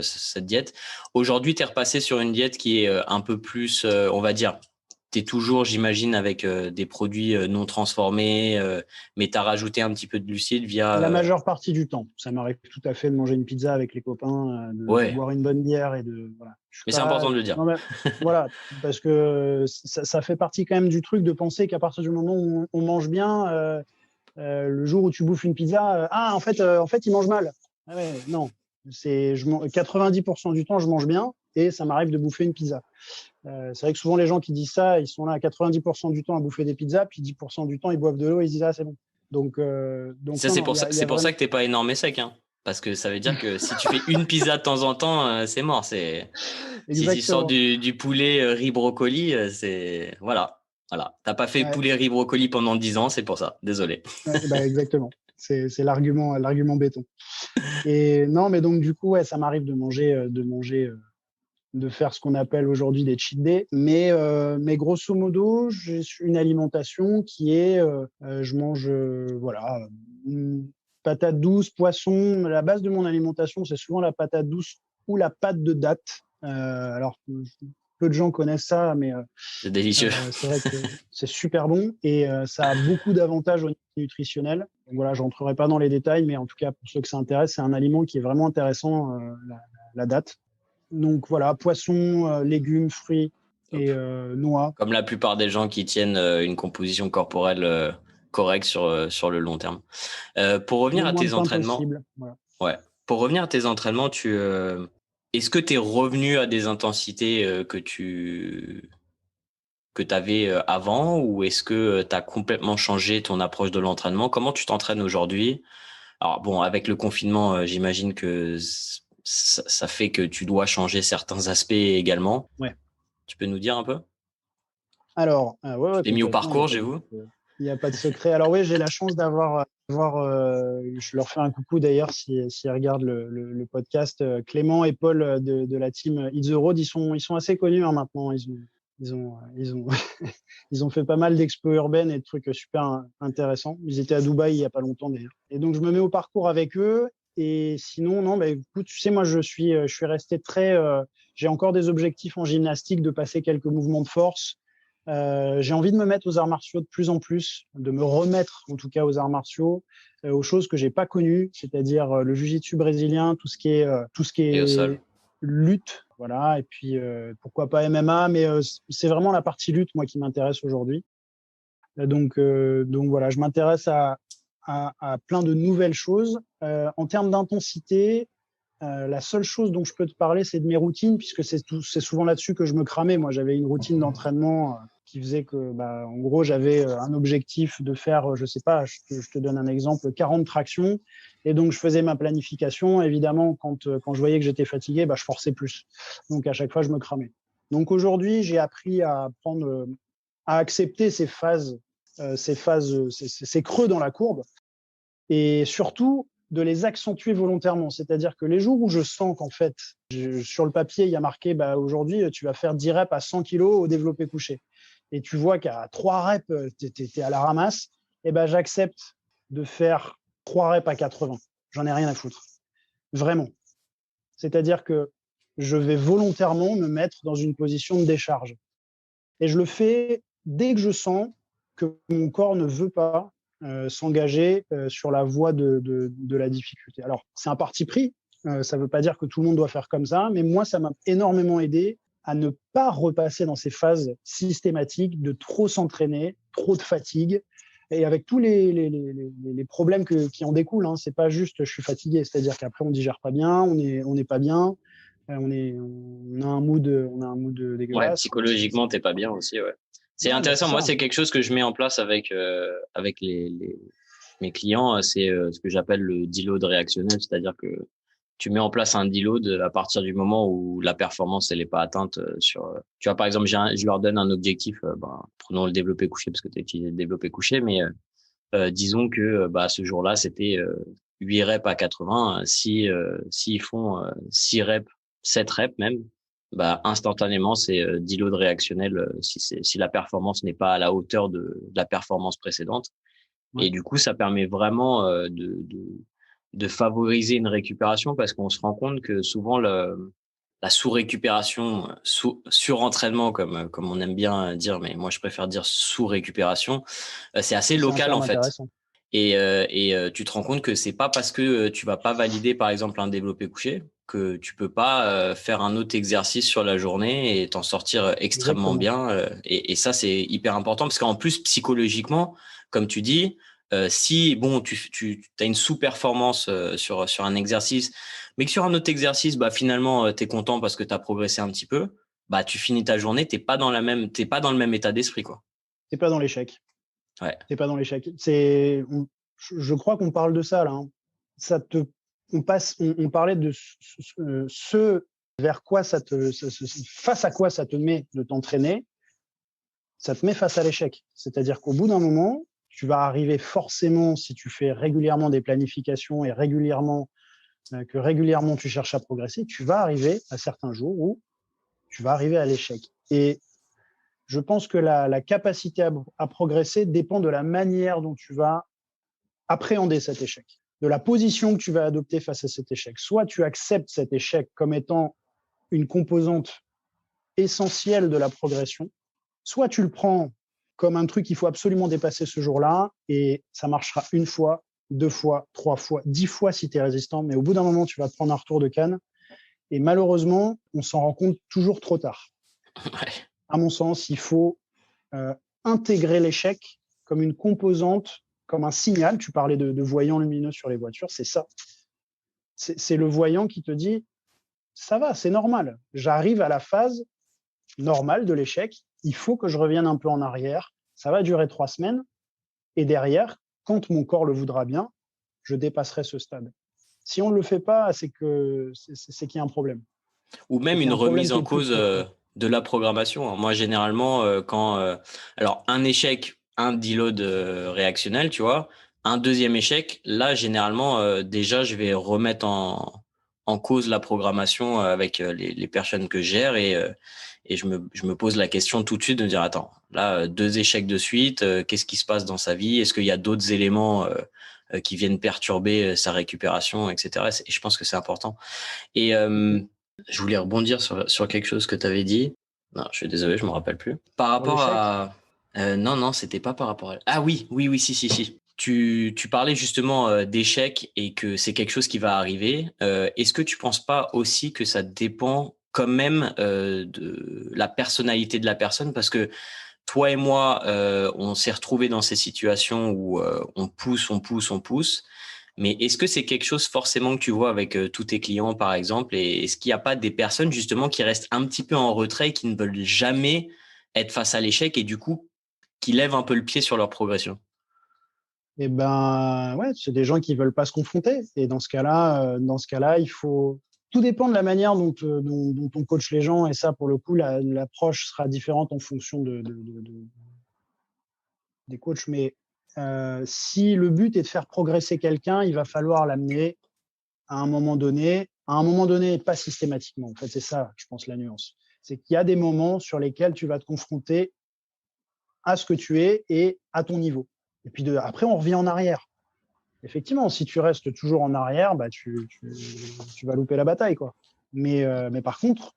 cette diète. Aujourd'hui, tu es repassé sur une diète qui est un peu plus, on va dire, tu es toujours, j'imagine, avec des produits non transformés, mais tu as rajouté un petit peu de glucides via... La majeure partie du temps. Ça m'arrive tout à fait de manger une pizza avec les copains, de Ouais, boire une bonne bière et de... Voilà. Je suis mais c'est pas... important de le dire. Non, mais, voilà, parce que ça fait partie quand même du truc de penser qu'à partir du moment où on mange bien, le jour où tu bouffes une pizza, en fait, il mange mal. Ah ouais, non, 90% du temps, je mange bien et ça m'arrive de bouffer une pizza. C'est vrai que souvent, les gens qui disent ça, ils sont là à 90% du temps à bouffer des pizzas, puis 10% du temps, ils boivent de l'eau et ils disent, ah, c'est bon. Donc Ça, non, c'est non, pour ça, il y a c'est pour vraiment... ça que t'es pas énorme et sec, hein. Parce que ça veut dire que si tu fais une pizza de temps en temps, c'est mort. Si tu sors Exactement. du poulet riz brocoli, c'est, voilà. T'as pas fait Ouais, poulet riz brocoli pendant 10 ans, c'est pour ça. Désolé. ouais, bah, exactement. C'est l'argument béton. Et non, mais donc, du coup, ouais, ça m'arrive de faire ce qu'on appelle aujourd'hui des cheat days. Mais grosso modo, j'ai une alimentation qui est, je mange, voilà, patate douce, poisson. La base de mon alimentation, c'est souvent la patate douce ou la pâte de date. Alors, peu de gens connaissent ça, mais C'est délicieux. c'est vrai que c'est super bon et ça a beaucoup d'avantages au niveau nutritionnel. Donc voilà, je rentrerai pas dans les détails, mais en tout cas, pour ceux que ça intéresse, c'est un aliment qui est vraiment intéressant, la date. Donc voilà, poissons, légumes, fruits Hop. et noix. Comme la plupart des gens qui tiennent une composition corporelle correcte sur le long terme. Pour Le revenir à moins de tes pain entraînements, possible. Voilà. ouais. Pour revenir à tes entraînements, est-ce que tu es revenu à des intensités que tu avais avant ou est-ce que tu as complètement changé ton approche de l'entraînement? Comment tu t'entraînes aujourd'hui? Alors bon, avec le confinement, j'imagine que ça fait que tu dois changer certains aspects également. Ouais. Tu peux nous dire un peu? Alors, ouais, Tu ouais, t'es mis au complètement. parcours, j'ai vous? Il y a pas de secret. Alors oui, j'ai la chance je leur fais un coucou d'ailleurs s'ils regardent le podcast. Clément et Paul de la team Hit the Road, ils sont assez connus hein, maintenant. Ils ont, ils ont fait pas mal d'expos urbaines et de trucs super intéressants. Ils étaient à Dubaï il y a pas longtemps d'ailleurs. Et donc je me mets au parcours avec eux. Et sinon, non, bah, écoute, tu sais, moi je suis resté très. J'ai encore des objectifs en gymnastique de passer quelques mouvements de force. J'ai envie de me mettre aux arts martiaux de plus en plus, de me remettre en tout cas aux arts martiaux, aux choses que j'ai pas connues, c'est-à-dire le jiu-jitsu brésilien, tout ce qui Et au sol? est lutte, voilà, et puis pourquoi pas MMA, mais c'est vraiment la partie lutte moi qui m'intéresse aujourd'hui. Donc voilà, je m'intéresse à plein de nouvelles choses. En termes d'intensité, la seule chose dont je peux te parler, c'est de mes routines, puisque c'est souvent là-dessus que je me cramais. Moi, j'avais une routine d'entraînement qui faisait que, bah, en gros, j'avais un objectif de faire, je sais pas, je te donne un exemple, 40 tractions. Et donc, je faisais ma planification. Évidemment, quand je voyais que j'étais fatigué, bah, je forçais plus. Donc, à chaque fois, je me cramais. Donc, aujourd'hui, j'ai appris à accepter ces creux dans la courbe et surtout de les accentuer volontairement. C'est-à-dire que les jours où je sens qu'en fait, sur le papier, il y a marqué bah, aujourd'hui, tu vas faire 10 reps à 100 kg au développé couché. Et tu vois qu'à 3 reps, tu es à la ramasse, et ben, j'accepte de faire 3 reps à 80. J'en ai rien à foutre. Vraiment. C'est-à-dire que je vais volontairement me mettre dans une position de décharge. Et je le fais dès que je sens que mon corps ne veut pas s'engager sur la voie de la difficulté. Alors, c'est un parti pris. Ça ne veut pas dire que tout le monde doit faire comme ça, mais moi, ça m'a énormément aidé à ne pas repasser dans ces phases systématiques de trop s'entraîner, trop de fatigue, et avec tous les problèmes qui en découlent. Hein. C'est pas juste je suis fatigué, c'est-à-dire qu'après on digère pas bien, on n'est pas bien. On a un mood Ouais, dégueulasse. psychologiquement, t'es pas bien aussi, ouais. C'est Ouais, bah, c'est intéressant. Moi, ça. c'est quelque chose que je mets en place avec mes clients. C'est ce que j'appelle le deload réactionnel, c'est-à-dire que tu mets en place un deload à partir du moment où la performance elle est pas atteinte tu vois par exemple je leur donne un objectif prenons le développé couché parce que tu as utilisé le développé couché mais disons que ce jour-là c'était 8 reps à 80 si s'ils font 6 reps 7 reps même instantanément c'est deload réactionnel si la performance n'est pas à la hauteur de la performance précédente Ouais. et du coup ça permet vraiment de favoriser une récupération parce qu'on se rend compte que souvent la sous-récupération, surentraînement comme on aime bien dire, mais moi je préfère dire sous-récupération, c'est assez C'est un local en terme fait. intéressant. Et tu te rends compte que c'est pas parce que tu vas pas valider par exemple un développé couché que tu peux pas faire un autre exercice sur la journée et t'en sortir extrêmement Exactement. bien. Et ça c'est hyper important parce qu'en plus psychologiquement, comme tu dis, si bon tu as une sous-performance sur un exercice, mais que sur un autre exercice, finalement tu es content parce que tu as progressé un petit peu, tu finis ta journée, t'es pas dans le même état d'esprit quoi. T'es pas dans l'échec. Ouais. T'es pas dans l'échec. Je crois qu'on parle de ça là, hein. On parlait de ce vers quoi face à quoi ça te met de t'entraîner, ça te met face à l'échec. C'est-à-dire qu'au bout d'un moment, tu vas arriver forcément, si tu fais régulièrement des planifications et régulièrement tu cherches à progresser, tu vas arriver à certains jours où tu vas arriver à l'échec. Et je pense que la capacité à progresser dépend de la manière dont tu vas appréhender cet échec, de la position que tu vas adopter face à cet échec. Soit tu acceptes cet échec comme étant une composante essentielle de la progression, soit tu le prends comme un truc qu'il faut absolument dépasser ce jour-là et ça marchera une fois, deux fois, trois fois, 10 fois si tu es résistant, mais au bout d'un moment, tu vas te prendre un retour de canne et malheureusement, on s'en rend compte toujours trop tard. Ouais. À mon sens, il faut intégrer l'échec comme une composante, comme un signal. Tu parlais de voyants lumineux sur les voitures, c'est ça. C'est le voyant qui te dit, ça va, c'est normal. J'arrive à la phase normale de l'échec. Il faut que je revienne un peu en arrière. Ça va durer 3 semaines. Et derrière, quand mon corps le voudra bien, je dépasserai ce stade. Si on ne le fait pas, c'est qu'il y a un problème. Ou C'est même qu'il y une a un problème remise qui en est plus cause profond. de la programmation. Moi, généralement, alors un échec, un deload réactionnel, tu vois, un deuxième échec, là, généralement, déjà, je vais remettre en cause la programmation avec les personnes que je gère et je me pose la question tout de suite de me dire, attends, là, 2 échecs de suite, qu'est-ce qui se passe dans sa vie? Est-ce qu'il y a d'autres éléments qui viennent perturber sa récupération, etc. Et je pense que c'est important. Et je voulais rebondir sur quelque chose que tu avais dit. Non, je suis désolé, je me rappelle plus. Par Sur rapport l'échec, à non, non, c'était pas par rapport à ah oui, oui, oui, si, si, si. Tu parlais justement d'échecs et que c'est quelque chose qui va arriver. Est-ce que tu penses pas aussi que ça dépend quand même de la personnalité de la personne? Parce que toi et moi, on s'est retrouvés dans ces situations où on pousse, on pousse, on pousse. Mais est-ce que c'est quelque chose forcément que tu vois avec tous tes clients, par exemple? Et est-ce qu'il n'y a pas des personnes justement qui restent un petit peu en retrait, qui ne veulent jamais être face à l'échec et du coup qui lèvent un peu le pied sur leur progression? eh ben, ouais, c'est des gens qui veulent pas se confronter. Et dans ce cas-là, il faut. Tout dépend de la manière dont on coach les gens. Et ça, pour le coup, l'approche sera différente en fonction des coachs. Mais si le but est de faire progresser quelqu'un, il va falloir l'amener à un moment donné, et pas systématiquement. En fait, c'est ça, je pense, la nuance. C'est qu'il y a des moments sur lesquels tu vas te confronter à ce que tu es et à ton niveau. Et puis après, on revient en arrière. Effectivement, si tu restes toujours en arrière, tu vas louper la bataille, quoi. Mais par contre,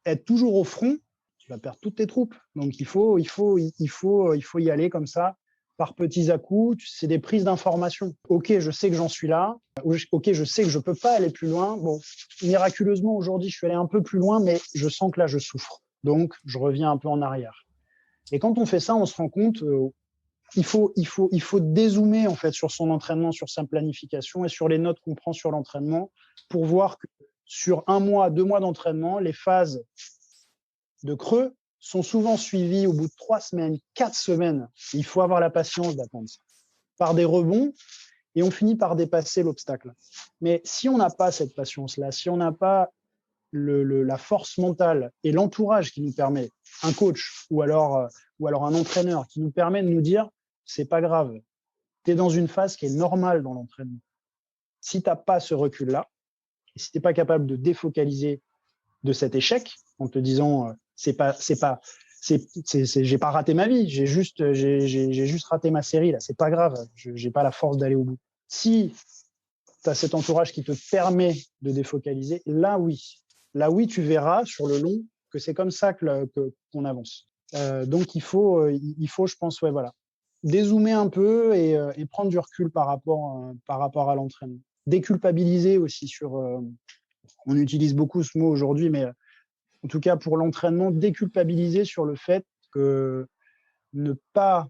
être toujours au front, tu vas perdre toutes tes troupes. Donc il faut y aller comme ça, par petits à-coups. C'est des prises d'informations. Ok, je sais que j'en suis là. Ok, je sais que je peux pas aller plus loin. Bon, miraculeusement aujourd'hui, je suis allé un peu plus loin, mais je sens que là, je souffre. Donc, je reviens un peu en arrière. Et quand on fait ça, on se rend compte, il faut dézoomer en fait sur son entraînement, sur sa planification et sur les notes qu'on prend sur l'entraînement pour voir que sur 1 mois, 2 mois d'entraînement, les phases de creux sont souvent suivies au bout de 3 semaines, 4 semaines. Il faut avoir la patience d'attendre ça. Par des rebonds, et on finit par dépasser l'obstacle. Mais si on n'a pas cette patience-là, si on n'a pas la force mentale et l'entourage qui nous permet, un coach ou alors un entraîneur qui nous permet de nous dire c'est pas grave, tu es dans une phase qui est normale dans l'entraînement. Si tu n'as pas ce recul-là, et si tu n'es pas capable de défocaliser de cet échec en te disant j'ai pas raté ma vie, j'ai juste raté ma série là, c'est pas grave, j'ai pas la force d'aller au bout. Si tu as cet entourage qui te permet de défocaliser, là oui, tu verras sur le long que c'est comme ça qu'on avance. Donc il faut, je pense, dézoomer un peu et prendre du recul par rapport à l'entraînement. Déculpabiliser aussi on utilise beaucoup ce mot aujourd'hui, mais en tout cas pour l'entraînement, déculpabiliser sur le fait que ne pas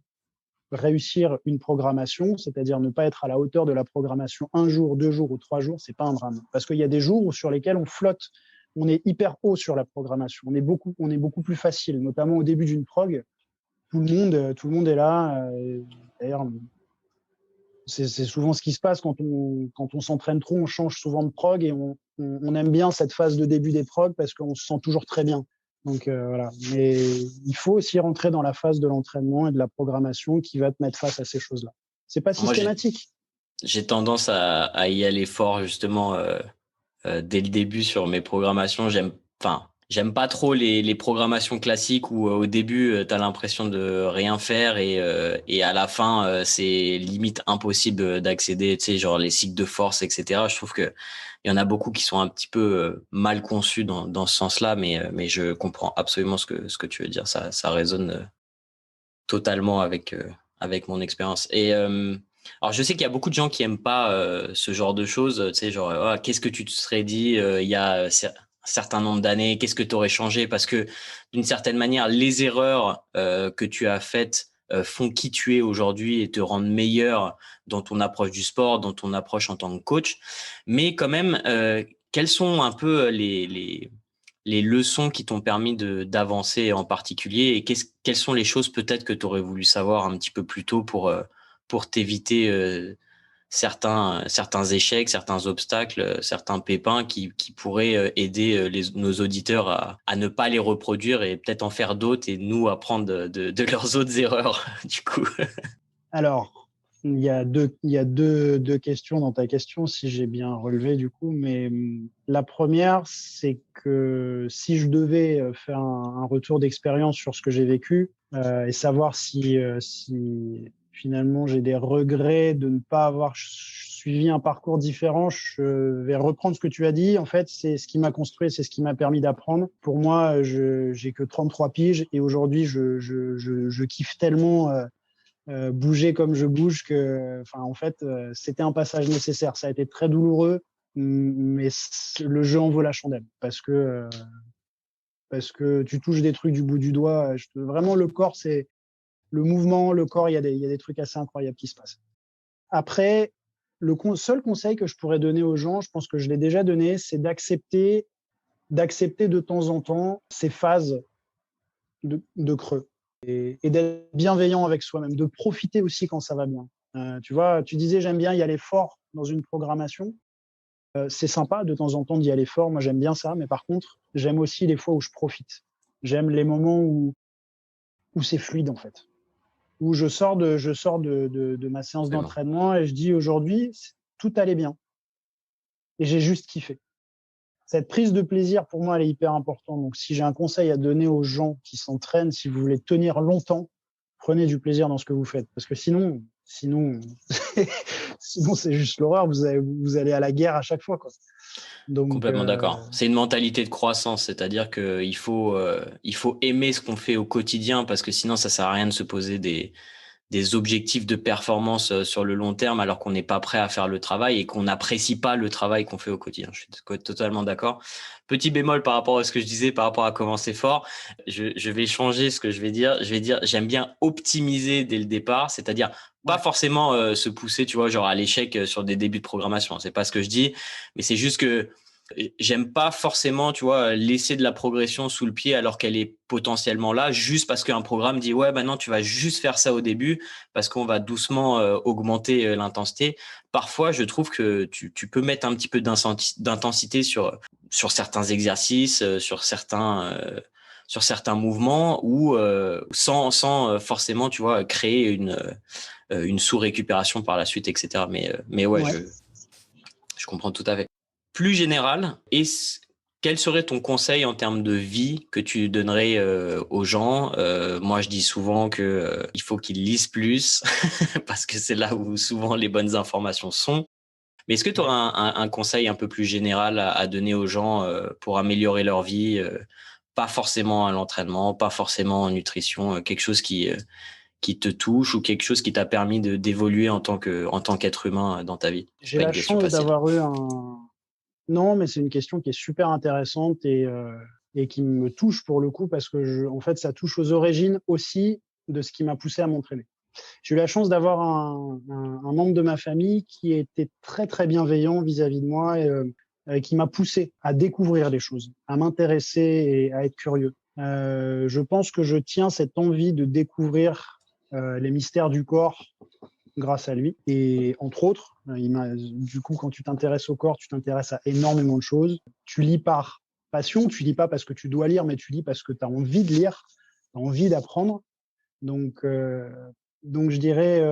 réussir une programmation, c'est-à-dire ne pas être à la hauteur de la programmation 1 jour, 2 jours ou 3 jours, c'est pas un drame. Parce qu'il y a des jours sur lesquels on flotte, on est hyper haut sur la programmation, on est beaucoup plus facile, notamment au début d'une prog. Tout le monde est là. D'ailleurs, c'est souvent ce qui se passe quand on s'entraîne trop, on change souvent de prog et on aime bien cette phase de début des prog parce qu'on se sent toujours très bien. Donc voilà. Mais il faut aussi rentrer dans la phase de l'entraînement et de la programmation qui va te mettre face à ces choses-là. C'est pas systématique. Moi, j'ai tendance à y aller fort justement dès le début sur mes programmations. J'aime pas trop les programmations classiques où au début tu as l'impression de rien faire et à la fin c'est limite impossible d'accéder, tu sais, genre les cycles de force, etc. Je trouve que il y en a beaucoup qui sont un petit peu mal conçus dans ce sens-là, mais je comprends absolument ce que tu veux dire. Ça résonne totalement avec mon expérience. Et alors je sais qu'il y a beaucoup de gens qui aiment pas ce genre de choses, tu sais, genre qu'est-ce que tu te serais dit il y a un certain nombre d'années, qu'est-ce que tu aurais changé, parce que d'une certaine manière les erreurs que tu as faites font qui tu es aujourd'hui et te rendent meilleur dans ton approche du sport, dans ton approche en tant que coach. Mais quand même, quels sont un peu les leçons qui t'ont permis d'avancer en particulier, et quelles sont les choses peut-être que tu aurais voulu savoir un petit peu plus tôt pour t'éviter certains échecs, certains obstacles, certains pépins qui pourraient aider nos auditeurs à ne pas les reproduire et peut-être en faire d'autres et nous apprendre de leurs autres erreurs du coup. Alors, il y a deux questions dans ta question, si j'ai bien relevé du coup. Mais la première, c'est que si je devais faire un retour d'expérience sur ce que j'ai vécu et savoir si finalement j'ai des regrets de ne pas avoir suivi un parcours différent, je vais reprendre ce que tu as dit. En fait, c'est ce qui m'a construit, c'est ce qui m'a permis d'apprendre. Pour moi, j'ai que 33 piges et aujourd'hui, je kiffe tellement bouger comme je bouge que, en fait, c'était un passage nécessaire. Ça a été très douloureux, mais le jeu en vaut la chandelle parce que tu touches des trucs du bout du doigt. Vraiment, le corps, c'est le mouvement, le corps, il y a des trucs assez incroyables qui se passent. Après, le seul conseil que je pourrais donner aux gens, je pense que je l'ai déjà donné, c'est d'accepter de temps en temps ces phases de creux et d'être bienveillant avec soi-même, de profiter aussi quand ça va bien. Tu vois, tu disais j'aime bien y aller fort dans une programmation. C'est sympa de temps en temps d'y aller fort, moi j'aime bien ça, mais par contre, j'aime aussi les fois où je profite. J'aime les moments où c'est fluide en fait. Où je sors de ma séance d'entraînement et je dis aujourd'hui, tout allait bien. Et j'ai juste kiffé. Cette prise de plaisir, pour moi, elle est hyper importante. Donc, si j'ai un conseil à donner aux gens qui s'entraînent, si vous voulez tenir longtemps, prenez du plaisir dans ce que vous faites. Parce que sinon c'est juste l'horreur. Vous allez à la guerre à chaque fois, quoi. Donc, complètement d'accord. C'est une mentalité de croissance, c'est-à-dire qu'il faut aimer ce qu'on fait au quotidien parce que sinon ça sert à rien de se poser des objectifs de performance sur le long terme alors qu'on n'est pas prêt à faire le travail et qu'on n'apprécie pas le travail qu'on fait au quotidien. Je suis totalement d'accord. Petit bémol par rapport à ce que je disais, par rapport à commencer fort, je vais changer ce que je vais dire. Je vais dire, j'aime bien optimiser dès le départ, c'est-à-dire pas forcément se pousser, tu vois, genre à l'échec sur des débuts de programmation. C'est pas ce que je dis, mais c'est juste que J'aime pas forcément, tu vois, laisser de la progression sous le pied alors qu'elle est potentiellement là, juste parce qu'un programme dit ouais, maintenant tu vas juste faire ça au début parce qu'on va doucement augmenter l'intensité. Parfois, je trouve que tu peux mettre un petit peu d'intensité sur certains exercices, sur certains mouvements ou sans forcément, tu vois, créer une sous-récupération par la suite, etc. Mais ouais, Ouais. je comprends tout à fait. Plus général, quel serait ton conseil en termes de vie que tu donnerais aux gens? Moi, je dis souvent que il faut qu'ils lisent plus parce que c'est là où souvent les bonnes informations sont. Mais est-ce que tu auras un conseil un peu plus général à donner aux gens pour améliorer leur vie, pas forcément à l'entraînement, pas forcément en nutrition, quelque chose qui te touche ou quelque chose qui t'a permis d'évoluer en tant qu'être humain dans ta vie? C'est J'ai pas la une question chance facile. d'avoir eu Non, mais c'est une question qui est super intéressante et qui me touche pour le coup parce que en fait, ça touche aux origines aussi de ce qui m'a poussé à m'entraîner. J'ai eu la chance d'avoir un membre de ma famille qui était très très bienveillant vis-à-vis de moi et qui m'a poussé à découvrir les choses, à m'intéresser et à être curieux. Je pense que je tiens cette envie de découvrir les mystères du corps grâce à lui. Et entre autres, du coup, quand tu t'intéresses au corps, tu t'intéresses à énormément de choses. Tu lis par passion, tu lis pas parce que tu dois lire, mais tu lis parce que tu as envie de lire, tu as envie d'apprendre. Donc, euh, donc je dirais,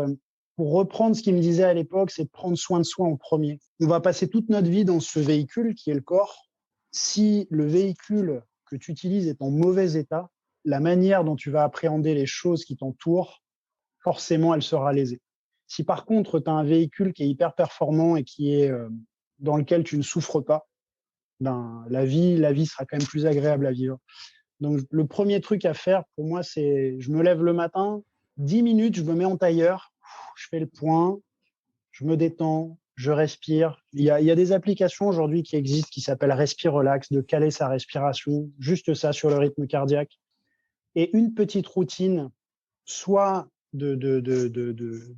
pour reprendre ce qu'il me disait à l'époque, c'est de prendre soin de soi en premier. On va passer toute notre vie dans ce véhicule qui est le corps. Si le véhicule que tu utilises est en mauvais état, la manière dont tu vas appréhender les choses qui t'entourent, forcément, elle sera lésée. Si par contre, tu as un véhicule qui est hyper performant et qui est dans lequel tu ne souffres pas, ben, la vie sera quand même plus agréable à vivre. Donc, le premier truc à faire pour moi, c'est je me lève le matin, 10 minutes, je me mets en tailleur, je fais le point, je me détends, je respire. Il y a des applications aujourd'hui qui existent qui s'appellent Respire Relax, de caler sa respiration, juste ça sur le rythme cardiaque. Et une petite routine, soit de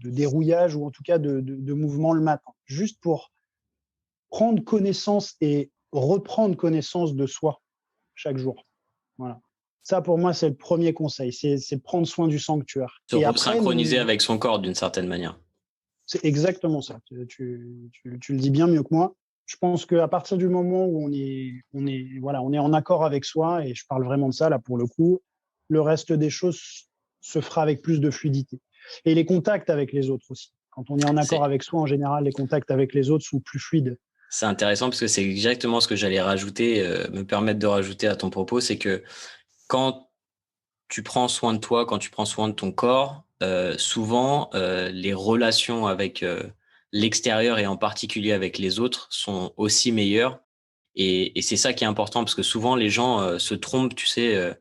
dérouillage ou en tout cas de mouvement le matin, juste pour prendre connaissance et reprendre connaissance de soi chaque jour. Voilà. Ça, pour moi, c'est le premier conseil, c'est prendre soin du sanctuaire. Se Et après, synchroniser avec son corps d'une certaine manière. c'est exactement ça. Tu le dis bien mieux que moi. Je pense qu'à partir du moment où on est en accord avec soi, et je parle vraiment de ça là pour le coup, le reste des choses se fera avec plus de fluidité. Et les contacts avec les autres aussi. Quand on est en accord C'est avec soi, en général, les contacts avec les autres sont plus fluides. c'est intéressant parce que c'est exactement ce que j'allais rajouter, me permettre de rajouter à ton propos, c'est que quand tu prends soin de toi, quand tu prends soin de ton corps, souvent les relations avec l'extérieur et en particulier avec les autres sont aussi meilleures. Et c'est ça qui est important parce que souvent les gens se trompent, tu sais,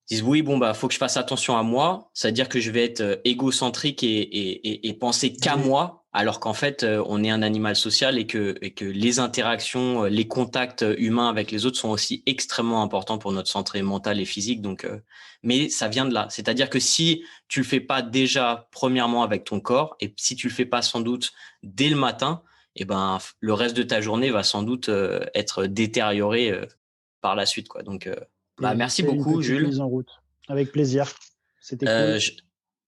disent oui, bon, bah, faut que je fasse attention à moi. C'est-à-dire que je vais être égocentrique et penser qu'à Oui, moi, alors qu'en fait, on est un animal social et que les interactions, les contacts humains avec les autres sont aussi extrêmement importants pour notre santé mentale et physique. Donc, mais ça vient de là. C'est-à-dire que si tu le fais pas déjà, premièrement, avec ton corps, et si tu le fais pas sans doute dès le matin, et ben, le reste de ta journée va sans doute être détérioré par la suite, quoi. Donc, bah, merci c'est une beaucoup, petite Jules. mise en route. Avec plaisir. C'était Euh, cool. je,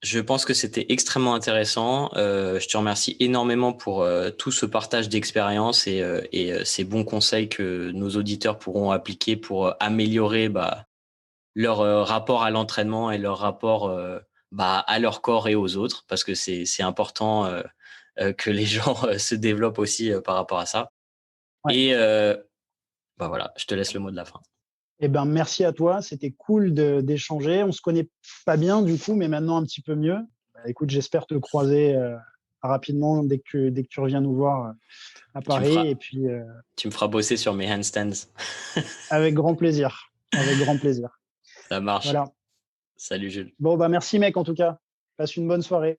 je pense que c'était extrêmement intéressant. Je te remercie énormément pour tout ce partage d'expérience et ces bons conseils que nos auditeurs pourront appliquer pour améliorer leur rapport à l'entraînement et leur rapport à leur corps et aux autres, parce que c'est important que les gens se développent aussi par rapport à ça. Ouais. Et voilà, je te laisse le mot de la fin. Eh ben, merci à toi. C'était cool d'échanger. On se connaît pas bien du coup, mais maintenant un petit peu mieux. Bah, écoute, j'espère te croiser rapidement dès que tu reviens nous voir à Tu me Paris. Et feras, puis, tu me feras bosser sur mes handstands. avec grand plaisir. Avec grand plaisir. Ça marche. Voilà. Salut Jules. Bon, bah, merci mec en tout cas. Passe une bonne soirée.